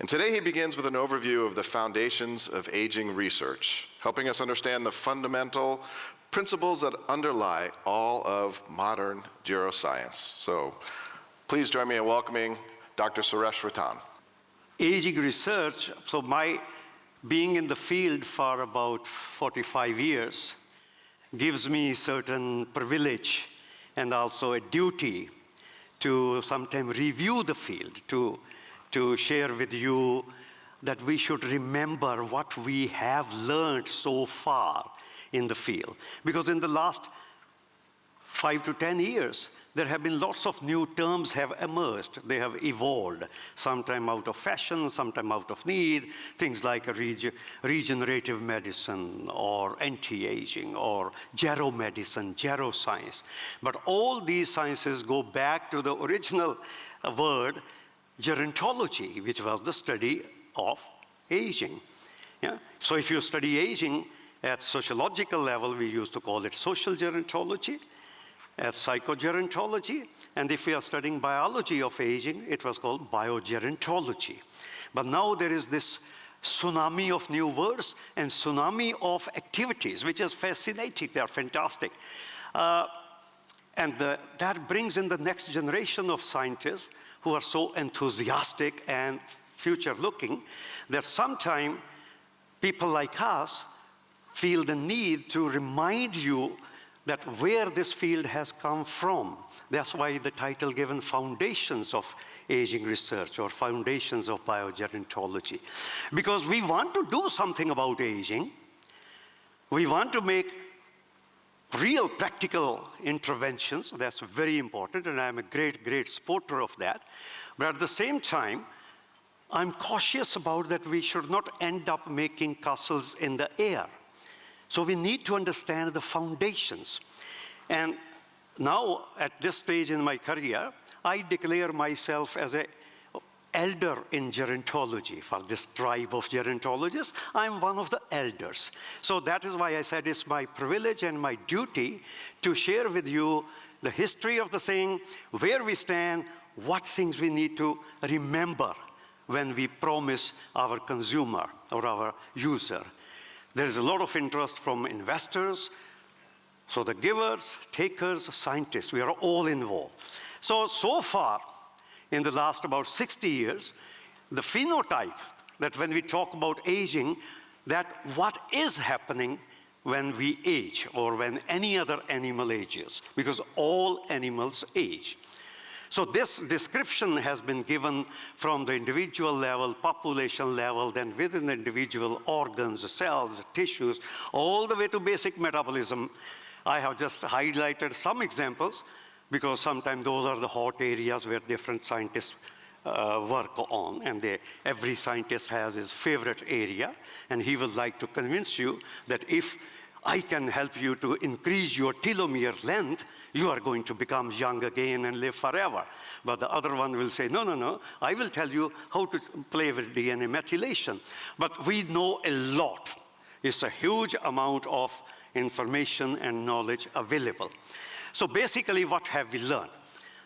And today he begins with an overview of the foundations of aging research, helping us understand the fundamental principles that underlie all of modern neuroscience. So please join me in welcoming Dr. Suresh Rattan. Aging research, so my being in the field for about 45 years gives me certain privilege and also a duty to sometimes review the field, to share with you that we should remember what we have learned so far in the field. Because in the last 5 to 10 years, there have been lots of new terms have emerged. They have evolved, sometime out of fashion, sometime out of need, things like regenerative medicine or anti-aging or geromedicine, geroscience. But all these sciences go back to the original word, gerontology, which was the study of aging. Yeah? So if you study aging at sociological level, we used to call it social gerontology, as psychogerontology, and if we are studying biology of aging, it was called biogerontology. But now there is this tsunami of new words and tsunami of activities, which is fascinating. They are fantastic. That brings in the next generation of scientists who are so enthusiastic and future-looking that sometimes people like us feel the need to remind you that where this field has come from. That's why the title given Foundations of Aging Research or Foundations of Biogerontology. Because we want to do something about aging. We want to make real practical interventions. That's very important, and I'm a great supporter of that. But at the same time, I'm cautious about that we should not end up making castles in the air. So we need to understand the foundations. And now, at this stage in my career, I declare myself as an elder in gerontology. For this tribe of gerontologists, I'm one of the elders. So that is why I said it's my privilege and my duty to share with you the history of the thing, where we stand, what things we need to remember when we promise our consumer or our user. There is a lot of interest from investors, so the givers, takers, scientists, we are all involved. So far, in the last about 60 years, the phenotype that when we talk about aging, that what is happening when we age or when any other animal ages, because all animals age. So this description has been given from the individual level, population level, then within the individual organs, cells, tissues, all the way to basic metabolism. I have just highlighted some examples because sometimes those are the hot areas where different scientists work on, and every scientist has his favorite area, and he would like to convince you that if I can help you to increase your telomere length, you are going to become young again and live forever. But the other one will say, no, I will tell you how to play with DNA methylation. But we know a lot. It's a huge amount of information and knowledge available. So basically, what have we learned?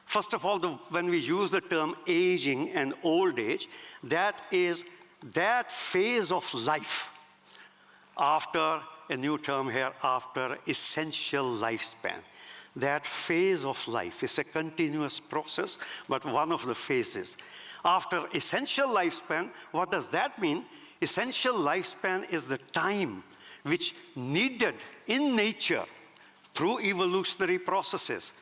First of all, when we use the term aging and old age, that is that phase of life after, a new term here, after essential lifespan. That phase of life is a continuous process, but one of the phases. After essential lifespan, what does that mean? Essential lifespan is the time which needed in nature through evolutionary processes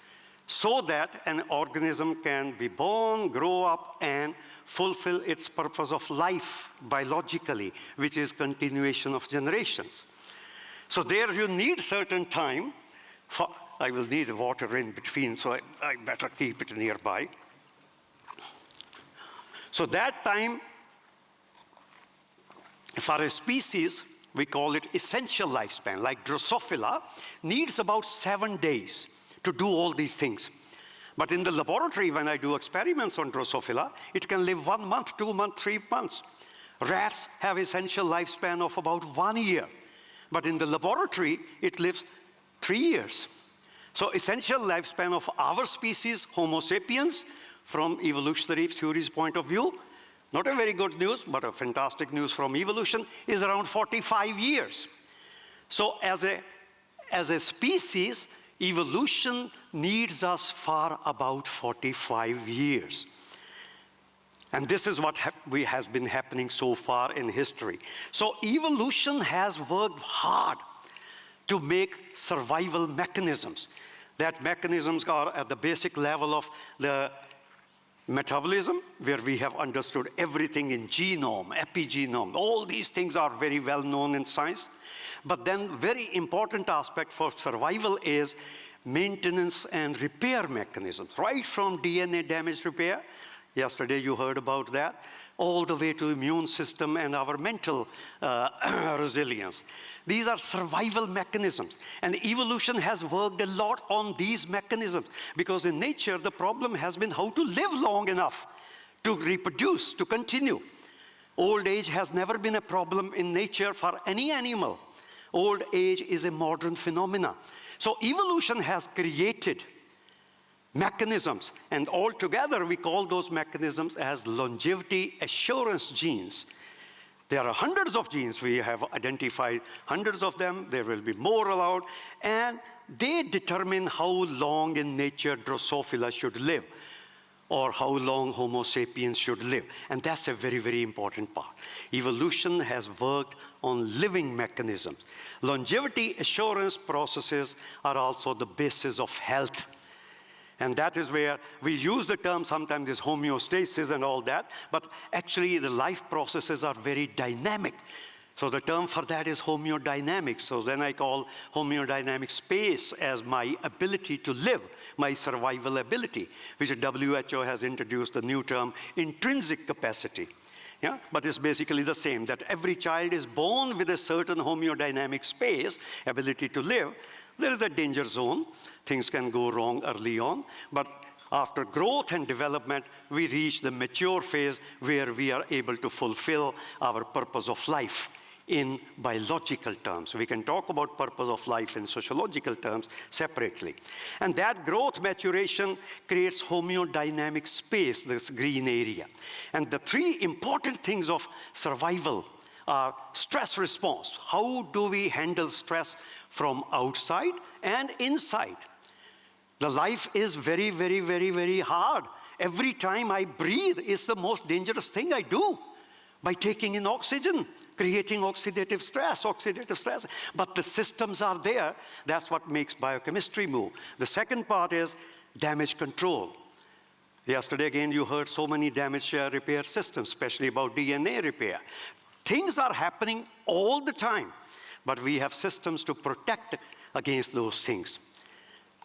so that an organism can be born, grow up, and fulfill its purpose of life biologically, which is continuation of generations. So there you need certain time. I will need water in between, so I better keep it nearby. So that time, for a species, we call it essential lifespan, like Drosophila, needs about 7 days to do all these things. But in the laboratory, when I do experiments on Drosophila, it can live 1 month, 2 months, 3 months. Rats have essential lifespan of about 1 year. But in the laboratory, it lives 3 years. So essential lifespan of our species, Homo sapiens, from evolutionary theory's point of view, Not a very good news, but a fantastic news from evolution is around 45 years. So as a species, evolution needs us for about 45 years. And this is what has been happening so far in history. So evolution has worked hard to make survival mechanisms. That mechanisms are at the basic level of the metabolism, where we have understood everything in genome, epigenome. All these things are very well known in science. But then very important aspect for survival is maintenance and repair mechanisms, right from DNA damage repair. Yesterday you heard about that, all the way to immune system and our mental resilience. These are survival mechanisms, and evolution has worked a lot on these mechanisms, because in nature the problem has been how to live long enough to reproduce, to continue. Old age has never been a problem in nature for any animal. Old age is a modern phenomenon. So evolution has created mechanisms, and altogether we call those mechanisms as longevity assurance genes. There are hundreds of genes. We have identified hundreds of them. There will be more allowed, and they determine how long in nature Drosophila should live, or how long Homo sapiens should live. And that's a very, very important part. Evolution has worked on living mechanisms. Longevity assurance processes are also the basis of health. And that is where we use the term sometimes is homeostasis and all that, but actually the life processes are very dynamic. So the term for that is homeodynamics. So then I call homeodynamic space as my ability to live, my survival ability, which WHO has introduced the new term intrinsic capacity. Yeah? But it's basically the same, that every child is born with a certain homeodynamic space, ability to live. There is a danger zone. Things can go wrong early on, but after growth and development, we reach the mature phase where we are able to fulfill our purpose of life in biological terms. We can talk about purpose of life in sociological terms separately. And that growth maturation creates homeodynamic space, this green area. And the three important things of survival are stress response. How do we handle stress from outside and inside? The life is very, very, very, very hard. Every time I breathe, it's the most dangerous thing I do by taking in oxygen, creating oxidative stress. But the systems are there. That's what makes biochemistry move. The second part is damage control. Yesterday, again, you heard so many damage repair systems, especially about DNA repair. Things are happening all the time, but we have systems to protect against those things.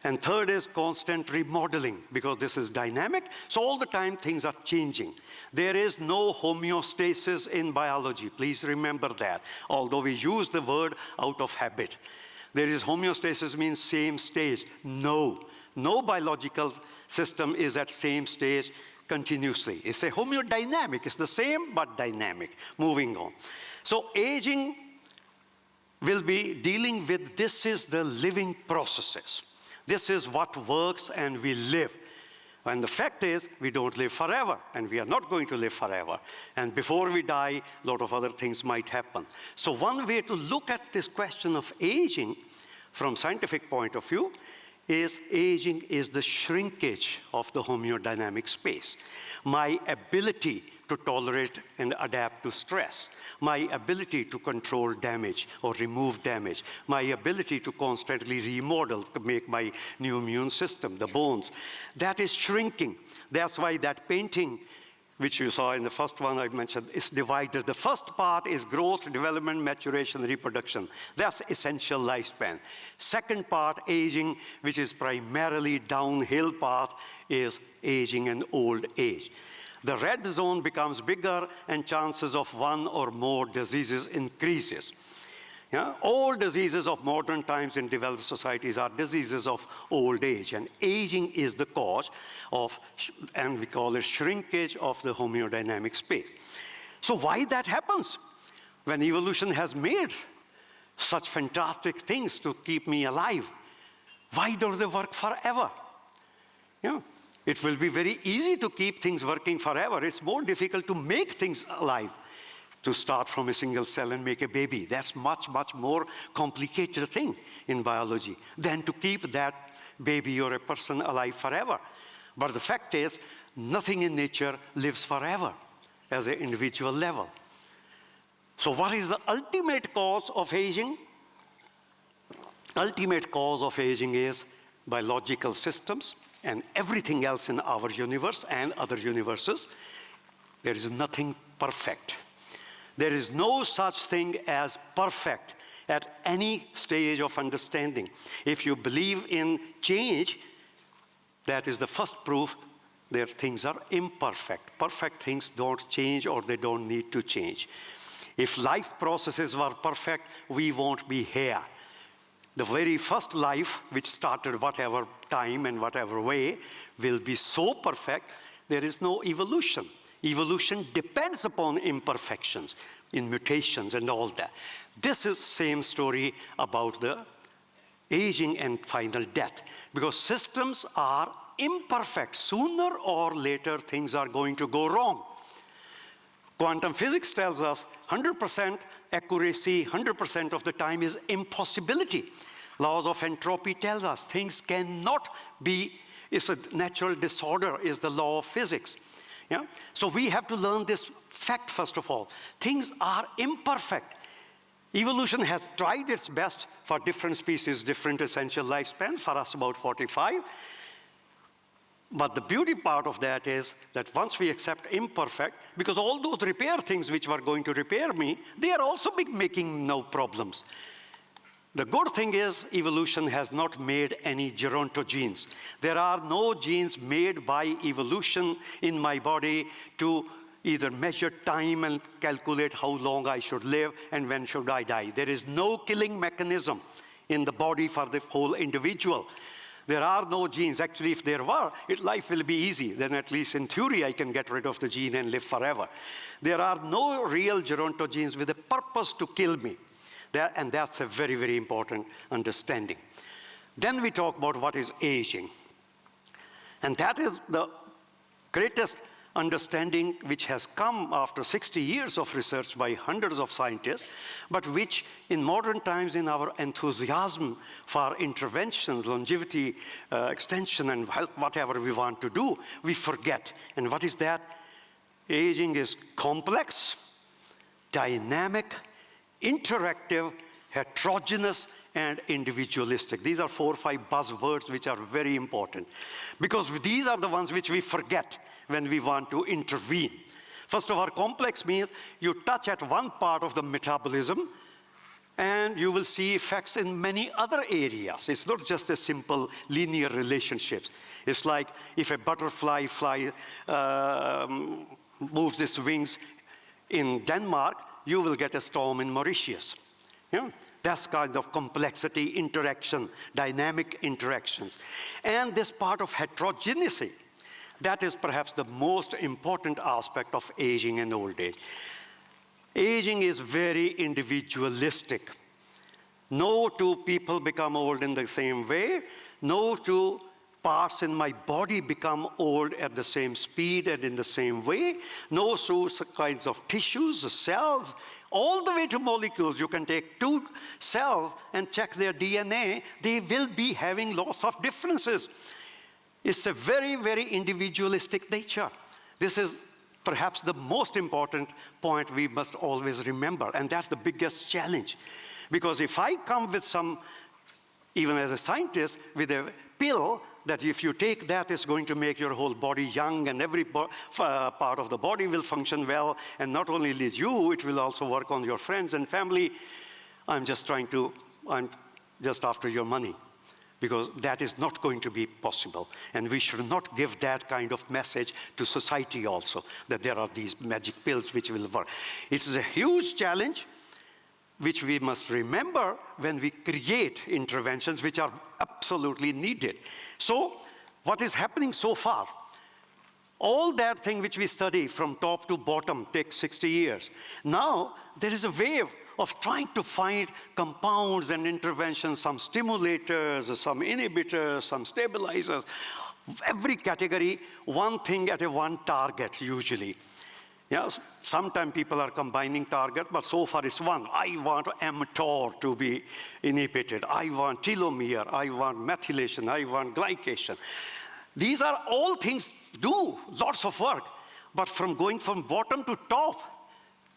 And third is constant remodeling, because this is dynamic, so all the time things are changing. There is no homeostasis in biology. Please remember that, although we use the word out of habit. There is homeostasis means same stage. No biological system is at same stage continuously. It's a homeodynamic. It's the same but dynamic. Moving on. So aging will be dealing with, this is the living processes. This is what works, and we live. And the fact is, we don't live forever, and we are not going to live forever. And before we die, a lot of other things might happen. So one way to look at this question of aging from scientific point of view is aging is the shrinkage of the homeodynamic space. My ability to tolerate and adapt to stress, my ability to control damage or remove damage, my ability to constantly remodel, to make my new immune system, the bones, that is shrinking. That's why that painting, which you saw in the first one I mentioned, is divided. The first part is growth, development, maturation, reproduction. That's essential lifespan. Second part, aging, which is primarily downhill path, is aging and old age. The red zone becomes bigger, and chances of one or more diseases increases. Yeah? All diseases of modern times in developed societies are diseases of old age, and aging is the cause of, and we call it shrinkage of the homeodynamic space. So why that happens? When evolution has made such fantastic things to keep me alive, why don't they work forever? Yeah. It will be very easy to keep things working forever. It's more difficult to make things alive. To start from a single cell and make a baby. That's much, much more complicated thing in biology than to keep that baby or a person alive forever. But the fact is, nothing in nature lives forever as an individual level. So what is the ultimate cause of aging? Ultimate cause of aging is biological systems and everything else in our universe and other universes. There is nothing perfect. There is no such thing as perfect at any stage of understanding. If you believe in change, that is the first proof that things are imperfect. Perfect things don't change or they don't need to change. If life processes were perfect, we won't be here. The very first life, which started whatever time and whatever way, will be so perfect, there is no evolution. Evolution depends upon imperfections, in mutations and all that. This is the same story about the aging and final death, because systems are imperfect. Sooner or later, things are going to go wrong. Quantum physics tells us 100% accuracy, 100% of the time is impossibility. Laws of entropy tell us things cannot be, it's a natural disorder, is the law of physics. Yeah? So we have to learn this fact, first of all. Things are imperfect. Evolution has tried its best for different species, different essential lifespan, for us about 45. But the beauty part of that is that once we accept imperfect, because all those repair things which were going to repair me, they are also making no problems. The good thing is evolution has not made any gerontogenes. There are no genes made by evolution in my body to either measure time and calculate how long I should live and when should I die. There is no killing mechanism in the body for the whole individual. There are no genes. Actually, if there were, life will be easy. Then at least in theory, I can get rid of the gene and live forever. There are no real gerontogenes with a purpose to kill me. And that's a very, very important understanding. Then we talk about what is aging. And that is the greatest understanding which has come after 60 years of research by hundreds of scientists, but which in modern times in our enthusiasm for interventions, longevity, extension, and health, whatever we want to do, we forget. And what is that? Aging is complex, dynamic, interactive, heterogeneous, and individualistic. These are 4 or 5 buzzwords which are very important, because these are the ones which we forget when we want to intervene. First of all, complex means you touch at one part of the metabolism and you will see effects in many other areas. It's not just a simple linear relationships. It's like if a butterfly moves its wings in Denmark, you will get a storm in Mauritius. Yeah? That's kind of complexity, interaction, dynamic interactions. And this part of heterogeneity, that is perhaps the most important aspect of aging and old age. Aging is very individualistic. No two people become old in the same way. No two parts in my body become old at the same speed and in the same way. No kinds of tissues, cells, all the way to molecules. You can take 2 cells and check their DNA. They will be having lots of differences. It's a very, very individualistic nature. This is perhaps the most important point we must always remember, and that's the biggest challenge. Because if I come with some, even as a scientist, with a pill that if you take that, it's going to make your whole body young and every part of the body will function well, and not only you, it will also work on your friends and family. I'm just after your money, because that is not going to be possible. And we should not give that kind of message to society also, that there are these magic pills which will work. It is a huge challenge, which we must remember when we create interventions which are absolutely needed. So, what is happening so far? All that thing which we study from top to bottom takes 60 years. Now, there is a wave of trying to find compounds and interventions, some stimulators, some inhibitors, some stabilizers, Every category, one thing at a one target usually. Yeah, sometimes people are combining target, but so far it's one. I want mTOR to be inhibited. I want telomere. I want methylation. I want glycation. These are all things do lots of work, but from going from bottom to top,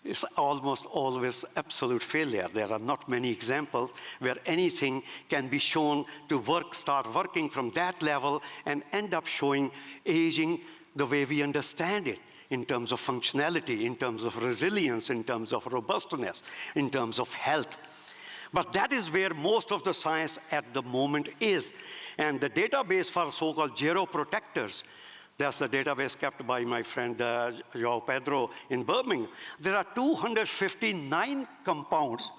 it's almost always absolute failure. There are not many examples where anything can be shown to work, start working from that level and end up showing aging the way we understand it, in terms of functionality, in terms of resilience, in terms of robustness, in terms of health. But that is where most of the science at the moment is. And the database for so-called geroprotectors, that's the database kept by my friend João Pedro in Birmingham. There are 259 compounds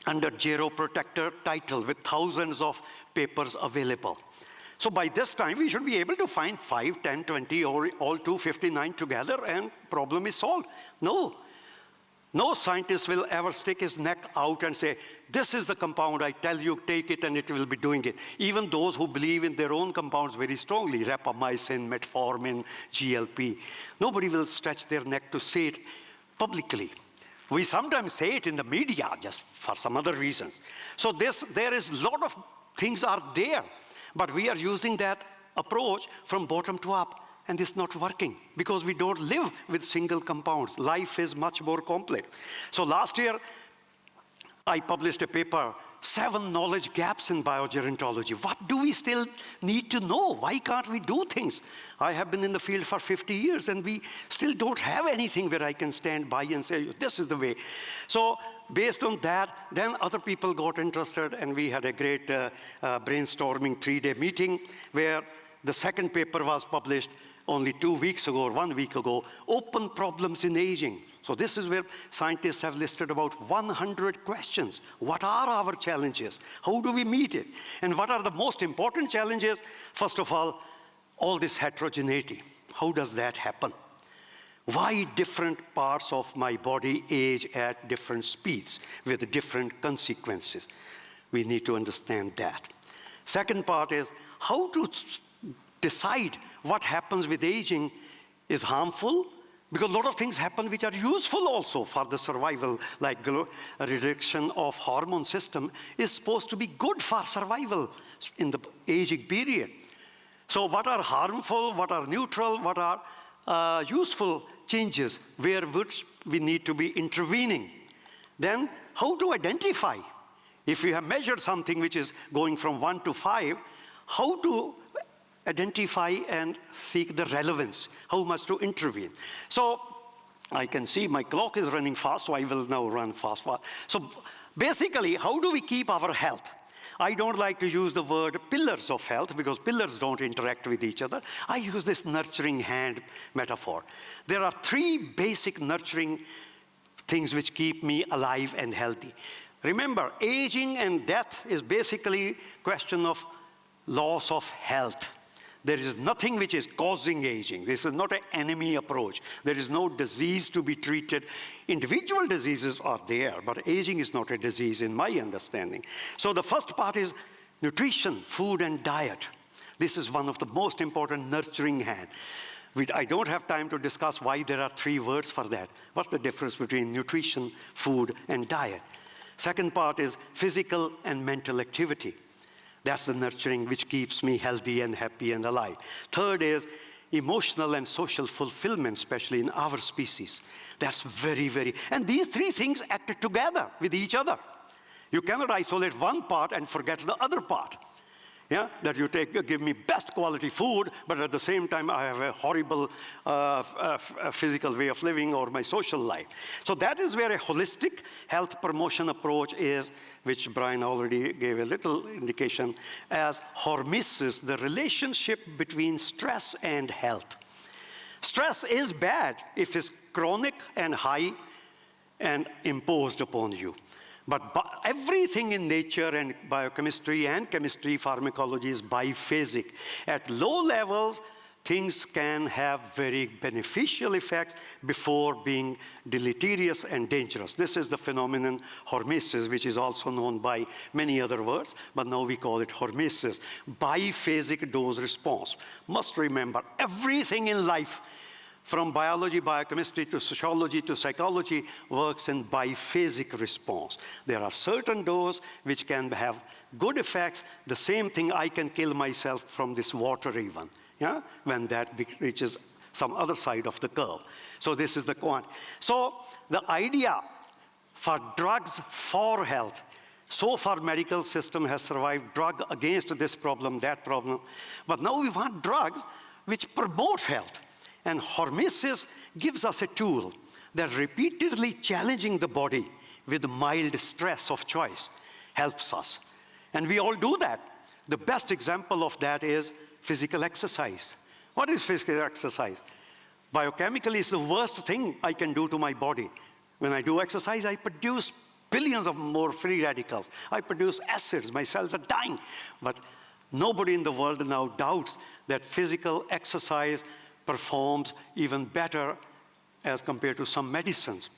under geroprotector title with thousands of papers available. So by this time, we should be able to find 5, 10, 20, or all 259 together, and problem is solved. No. No scientist will ever stick his neck out and say, this is the compound, I tell you, take it, and it will be doing it. Even those who believe in their own compounds very strongly, rapamycin, metformin, GLP, nobody will stretch their neck to say it publicly. We sometimes say it in the media, just for some other reasons. So there is a lot of things are there. But we are using that approach from bottom to up, and it's not working because we don't live with single compounds. Life is much more complex. So last year, I published a paper, 7 knowledge gaps in biogerontology. What do we still need to know? Why can't we do things? I have been in the field for 50 years, and we still don't have anything where I can stand by and say, this is the way. So based on that, then other people got interested, and we had a great brainstorming 3-day meeting where the second paper was published only 2 weeks ago or 1 week ago, Open Problems in Aging. So this is where scientists have listed about 100 questions. What are our challenges? How do we meet it? And what are the most important challenges? First of all this heterogeneity. How does that happen? Why different parts of my body age at different speeds with different consequences? We need to understand that. Second part is how to decide what happens with aging is harmful, because a lot of things happen which are useful also for the survival, like reduction of hormone system is supposed to be good for survival in the aging period. So what are harmful, what are neutral, what are useful changes where which we need to be intervening? Then how to identify? If we have measured something which is going from 1 to 5, how to identify and seek the relevance, how much to intervene. So I can see my clock is running fast, so I will now run fast. So basically, how do we keep our health? I don't like to use the word pillars of health because pillars don't interact with each other. I use this nurturing hand metaphor. There are 3 basic nurturing things which keep me alive and healthy. Remember, aging and death is basically a question of loss of health. There is nothing which is causing aging. This is not an enemy approach. There is no disease to be treated. Individual diseases are there, but aging is not a disease in my understanding. So the first part is nutrition, food, and diet. This is one of the most important nurturing hand. I don't have time to discuss why there are 3 words for that. What's the difference between nutrition, food, and diet? Second part is physical and mental activity. That's the nurturing which keeps me healthy and happy and alive. Third is emotional and social fulfillment, especially in our species. That's very, and these 3 things act together with each other. You cannot isolate one part and forget the other part. Yeah, that you give me best quality food, but at the same time I have a horrible physical way of living or my social life. So that is where a holistic health promotion approach is, which Brian already gave a little indication, as Hormesis, the relationship between stress and health. Stress is bad if it's chronic and high and imposed upon you. But everything in nature and biochemistry and chemistry, pharmacology is biphasic. At low levels, things can have very beneficial effects before being deleterious and dangerous. This is the phenomenon hormesis, which is also known by many other words, but now we call it hormesis, biphasic dose response. Must remember, everything in life, from biology, biochemistry, to sociology, to psychology, works in biphasic response. There are certain doses which can have good effects. The same thing, I can kill myself from this water even, yeah, when that reaches some other side of the curve. So this is the quant. So the idea for drugs for health, so far medical system has survived drug against this problem, that problem, but now we want drugs which promote health. And Hormesis gives us a tool that repeatedly challenging the body with mild stress of choice helps us. And we all do that. The best example of that is physical exercise. What is physical exercise? Biochemically, it's the worst thing I can do to my body. When I do exercise, I produce billions of more free radicals. I produce acids. My cells are dying. But nobody in the world now doubts that physical exercise performs even better as compared to some medicines.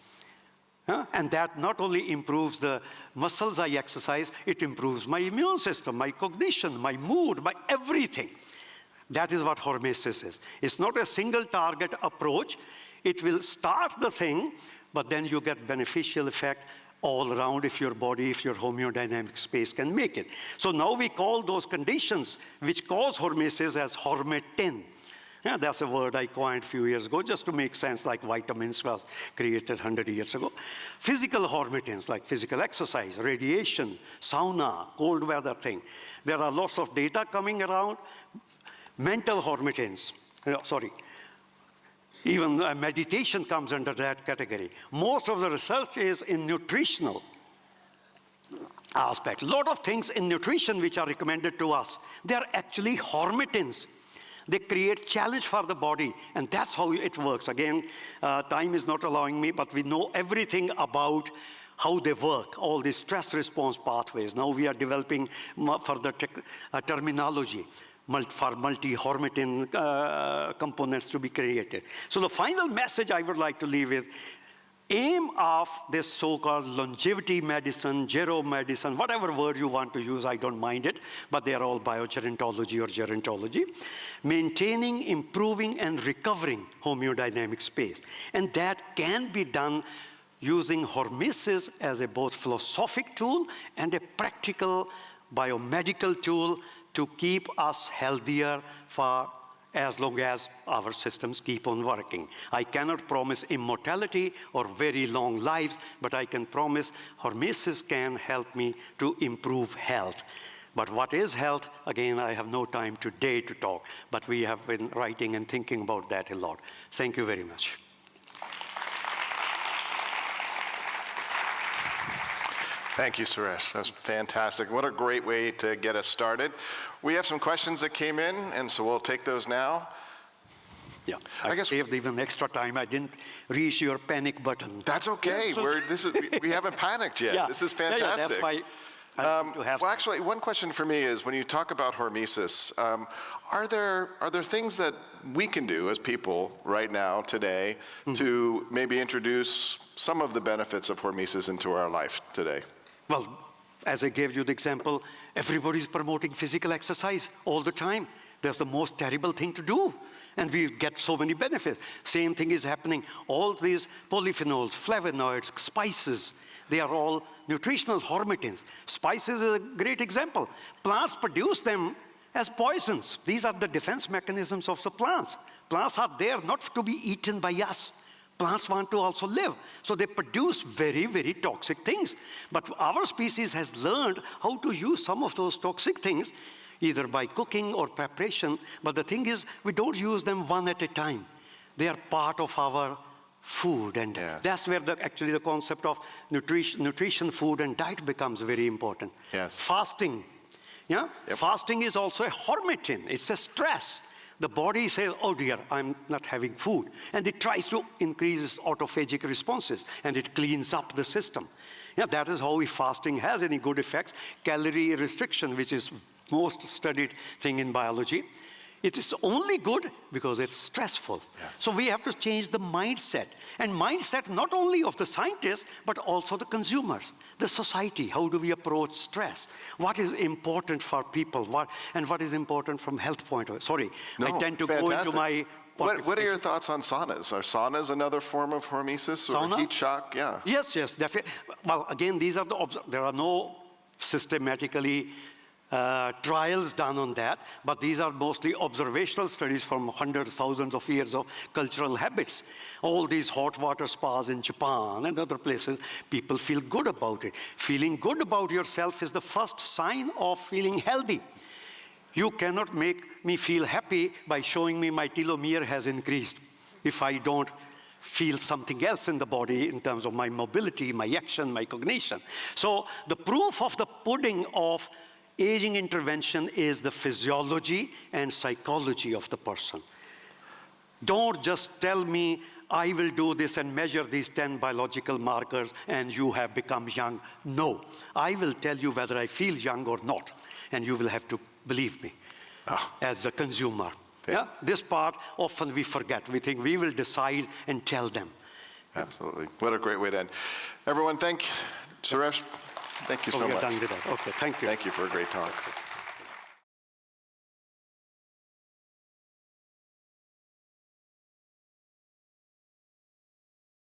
And that not only improves the muscles I exercise, it improves my immune system, my cognition, my mood, my everything. That is what Hormesis is. It's not a single target approach. It will start the thing, but then you get beneficial effect all around if your body, if your homeodynamic space can make it. So now we call those conditions which cause hormesis as hormetin. Yeah, that's a word I coined a few years ago just to make sense, like vitamins was created 100 years ago. Physical hormetins, like physical exercise, radiation, sauna, cold weather thing. There are lots of data coming around. Mental hormetins, even meditation comes under that category. Most of the research is in nutritional aspect. A lot of things in nutrition which are recommended to us, they are actually hormetins. They create challenge for the body, and that's how it works. Again, time is not allowing me, but we know everything about how they work, all these stress response pathways. Now we are developing further terminology for multi-hormetin components to be created. So the final message I would like to leave is, aim of this so-called longevity medicine, gero medicine, whatever word you want to use, I don't mind it, but they are all biogerontology or gerontology, maintaining, improving, and recovering homeodynamic space. And that can be done using Hormesis as a both philosophic tool and a practical biomedical tool to keep us healthier for as long as our systems keep on working. I cannot promise immortality or very long lives, but I can promise Hormesis can help me to improve health. But what is health? Again, I have no time today to talk, but we have been writing and thinking about that a lot. Thank you very much. Thank you, Suresh. That's fantastic. What a great way to get us started. We have some questions that came in, and so we'll take those now. Yeah, I guess saved even extra time. I didn't reach your panic button. That's okay. Yeah, we haven't panicked yet. Yeah. This is fantastic. Yeah, that's why I need to have well, actually, one question for me is, when you talk about Hormesis, are there things that we can do as people right now, today, to maybe introduce some of the benefits of Hormesis into our life today? Well, as I gave you the example, everybody's promoting physical exercise all the time. That's the most terrible thing to do. And we get so many benefits. Same thing is happening. All these polyphenols, flavonoids, spices, they are all nutritional hormetins. Spices is a great example. Plants produce them as poisons. These are the defense mechanisms of the plants. Plants are there not to be eaten by us. Plants want to also live. So they produce very, very toxic things. But our species has learned how to use some of those toxic things, either by cooking or preparation. But the thing is, we don't use them one at a time. They are part of our food. And that's where actually the concept of nutrition, food, and diet becomes very important. Yes. Fasting. Yeah? Yep. Fasting is also a hormetin. It's a stress. The body says, oh dear, I'm not having food. And it tries to increase its autophagic responses, and it cleans up the system. Yeah, that is how fasting has any good effects. Calorie restriction, which is most studied thing in biology. It is only good because it's stressful. Yes. So we have to change the mindset. And mindset not only of the scientists, but also the consumers, the society. How do we approach stress? What is important for people? What is important from health point of view? Sorry, No, I tend to go into fantastic. my... What are your thoughts on saunas? Are saunas another form of hormesis or Sauna? heat shock? Yeah. Yes, definitely. Well, again, these are there are no systematically trials done on that, but these are mostly observational studies from hundreds, thousands of years of cultural habits. All these hot water spas in Japan and other places, people feel good about it. Feeling good about yourself is the first sign of feeling healthy. You cannot make me feel happy by showing me my telomere has increased if I don't feel something else in the body in terms of my mobility, my action, my cognition. So the proof of the pudding of aging intervention is the physiology and psychology of the person. Don't just tell me, I will do this and measure these 10 biological markers and you have become young. No, I will tell you whether I feel young or not, and you will have to believe me as a consumer. Yeah? This part often we forget. We think we will decide and tell them. Absolutely. What a great way to end. Everyone, thank you. Suresh, thank you so much. Done with that. Okay, thank you. Thank you for a great talk.